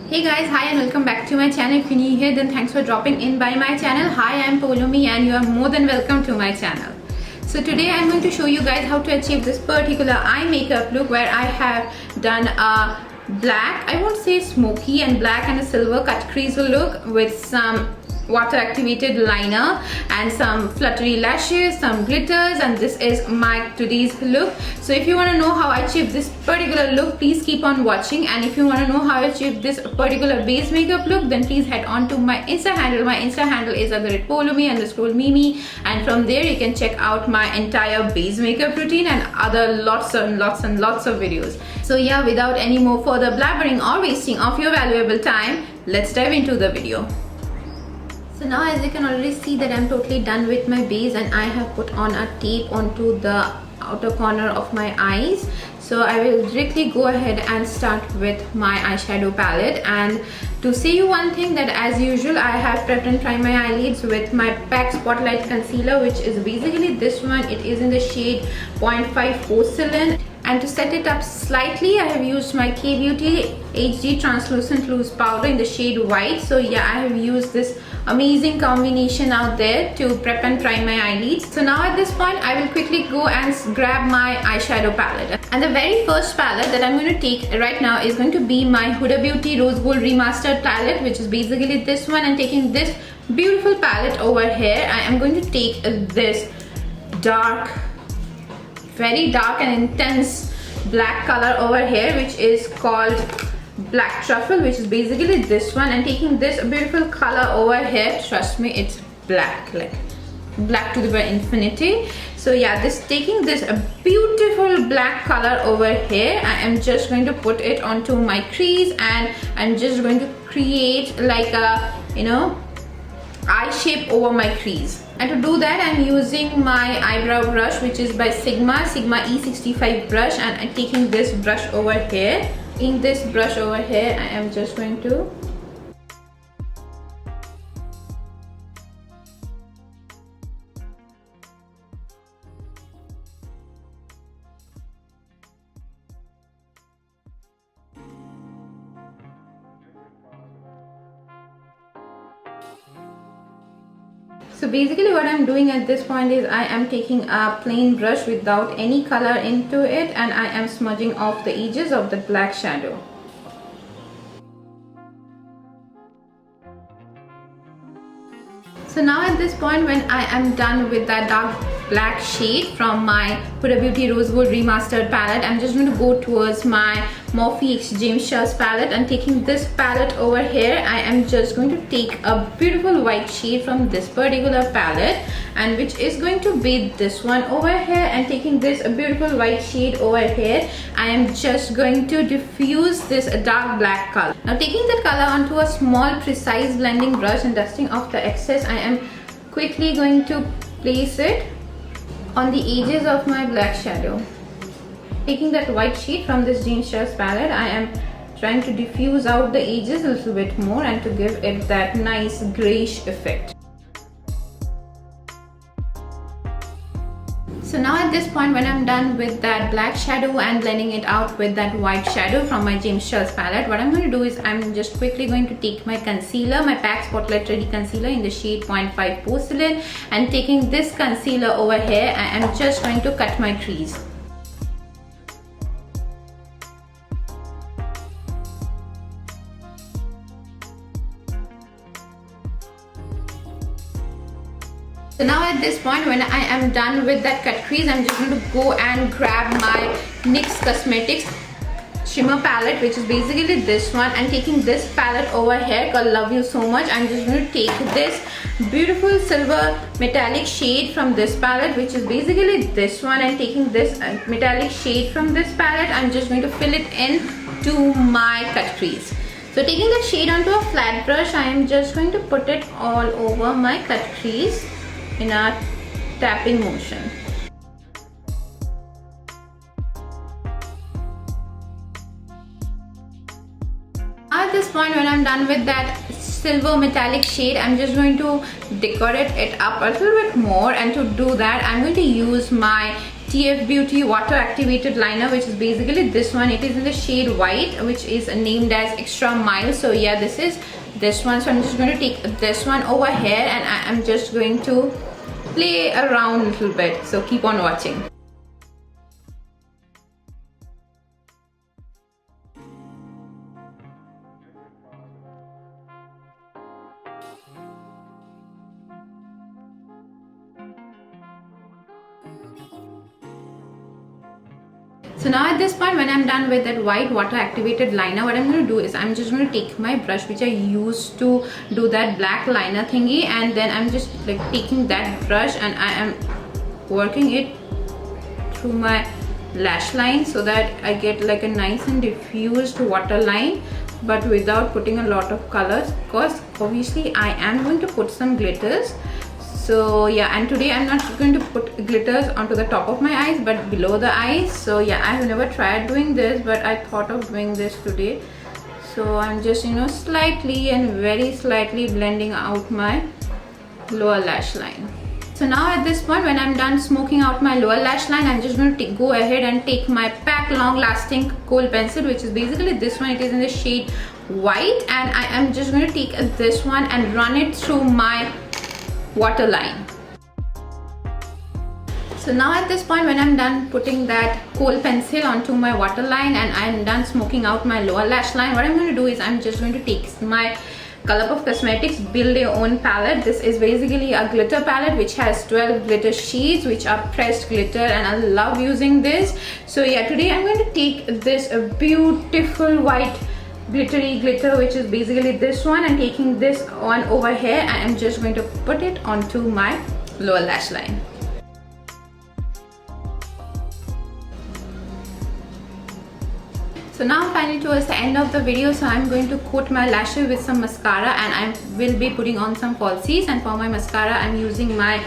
Hey guys, hi and welcome back to my channel. If you're new here, then thanks for dropping in by my channel. Hi, I'm Poulomi and you are more than welcome to my channel. So today I'm going to show you guys how to achieve this particular eye makeup look where I have done a black, I won't say smoky and black and a silver cut crease look with some water activated liner and some fluttery lashes, some glitters, and this is my today's look. So if you want to know how I achieve this particular look, please keep on watching, and if you want to know how I achieve this particular base makeup look, then please head on to my Insta handle. My Insta handle is @Poulomi_Mimi, and from there you can check out my entire base makeup routine and other lots of videos. So yeah, without any more further blabbering or wasting of your valuable time, let's dive into the video. So now as you can already see that I'm totally done with my base, and I have put on a tape onto the outer corner of my eyes. So I will directly go ahead and start with my eyeshadow palette. And to say you one thing, that as usual I have prepped and primed my eyelids with my PAC Spotlight Concealer, which is basically this one. It is in the shade 0.5 Porcelain. And to set it up slightly, I have used my K-Beauty HD Translucent Loose Powder in the shade White. So yeah, I have used this amazing combination out there to prep and prime my eyelids. So now at this point, I will quickly go and grab my eyeshadow palette. And the very first palette that I'm going to take right now is going to be my Huda Beauty Rose Gold Remastered palette, which is basically this one. And taking this beautiful palette over here, I am going to take this dark, very dark and intense black color over here, which is called Black Truffle, which is basically this one. And taking this beautiful color over here, trust me, it's black, like black to the infinity. So yeah, taking this beautiful black color over here, I am just going to put it onto my crease, and I'm just going to create like a, eye shape over my crease. And to do that, I'm using my eyebrow brush, which is by Sigma E65 brush, and I'm taking this brush over here. In this brush over here, I am just going to So basically what I'm doing at this point is I am taking a plain brush without any color into it, and I am smudging off the edges of the black shadow. So now at this point, when I am done with that dark black shade from my Huda Beauty Rose Gold Remastered palette, I'm just going to go towards my Morphe X James Charles palette, and taking this palette over here, I am just going to take a beautiful white shade from this particular palette, and which is going to be this one over here. And taking this beautiful white shade over here, I am just going to diffuse this dark black color. Now taking that color onto a small precise blending brush and dusting off the excess, I am quickly going to place it on the edges of my black shadow. Taking that white shade from this James Charles palette, I am trying to diffuse out the edges a little bit more and to give it that nice grayish effect. So now at this point, when I'm done with that black shadow and blending it out with that white shadow from my James Charles palette, what I'm going to do is I'm just quickly going to take my concealer, my PAC Spotlight Ready Concealer in the shade 0.5 Porcelain, and taking this concealer over here, I am just going to cut my crease. So now at this point, when I am done with that cut crease, I'm just going to go and grab my NYX Cosmetics shimmer palette, which is basically this one. And taking this palette over here called Love You So Much, I'm just going to take this beautiful silver metallic shade from this palette, which is basically this one. And taking this metallic shade from this palette, I'm just going to fill it in to my cut crease. So taking that shade onto a flat brush, I am just going to put it all over my cut crease in a tapping motion. At this point, when I'm done with that silver metallic shade, I'm just going to decorate it up a little bit more, and to do that I'm going to use my TF Beauty water activated liner, which is basically this one. It is in the shade white, which is named as Extra Mild. So yeah, this is this one. So I'm just going to take this one over here and I am just going to play around a little bit. So keep on watching. So now at this point, when I'm done with that white water activated liner, what I'm going to do is I'm just going to take my brush, which I used to do that black liner thingy, and then I'm just like taking that brush and I am working it through my lash line so that I get like a nice and diffused waterline, but without putting a lot of colors, because obviously I am going to put some glitters. So yeah, and today I'm not going to put glitters onto the top of my eyes but below the eyes. So yeah, I have never tried doing this, but I thought of doing this today. So I'm just, you know, slightly and very slightly blending out my lower lash line. So now at this point, when I'm done smoking out my lower lash line, I'm just going to go ahead and take my PAC Long Lasting Kohl pencil, which is basically this one. It is in the shade white, and I am just going to take this one and run it through my waterline. So now at this point, when I'm done putting that Kohl pencil onto my waterline and I'm done smoking out my lower lash line, what I'm going to do is I'm just going to take my Colourpop Cosmetics Build Your Own palette. This is basically a glitter palette which has 12 glitter sheets which are pressed glitter, and I love using this. So yeah, today I'm going to take this beautiful white glittery glitter, which is basically this one, and taking this one over here, I am just going to put it onto my lower lash line. So now finally towards the end of the video, so I'm going to coat my lashes with some mascara, and I will be putting on some falsies. And for my mascara, I'm using my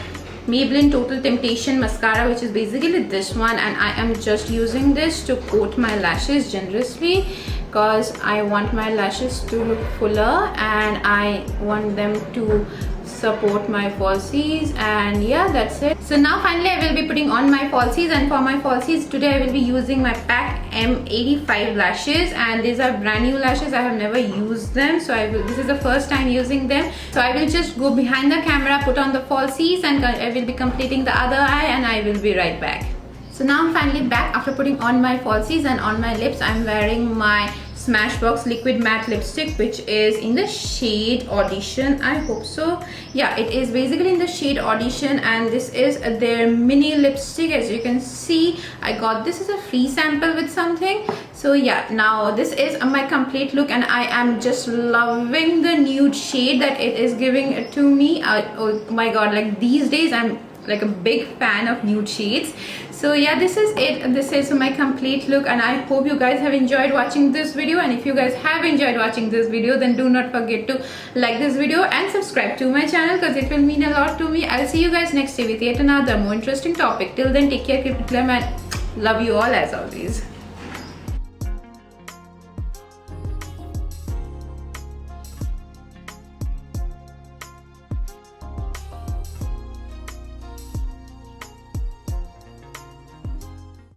Maybelline Total Temptation mascara, which is basically this one, and I am just using this to coat my lashes generously because I want my lashes to look fuller and I want them to support my falsies. And yeah, that's it. So now finally I will be putting on my falsies, and for my falsies today I will be using my PAC M85 lashes, and these are brand new lashes. I have never used them, so this is the first time using them. So I will just go behind the camera, put on the falsies, and I will be completing the other eye, and I will be right back. So now I'm finally back after putting on my falsies, and on my lips I'm wearing my Smashbox Liquid Matte Lipstick, which is in the shade Audition. I hope so. Yeah, it is basically in the shade Audition, and this is their mini lipstick. As you can see, I got this as a free sample with something. So yeah, now this is my complete look, and I am just loving the nude shade that it is giving to me. Oh my god, like these days I'm like a big fan of nude shades. So yeah, this is it. This is my complete look, and I hope you guys have enjoyed watching this video. And if you guys have enjoyed watching this video, then do not forget to like this video and subscribe to my channel, because it will mean a lot to me. I'll see you guys next day with yet another more interesting topic. Till then, take care, keep it glam, and love you all as always.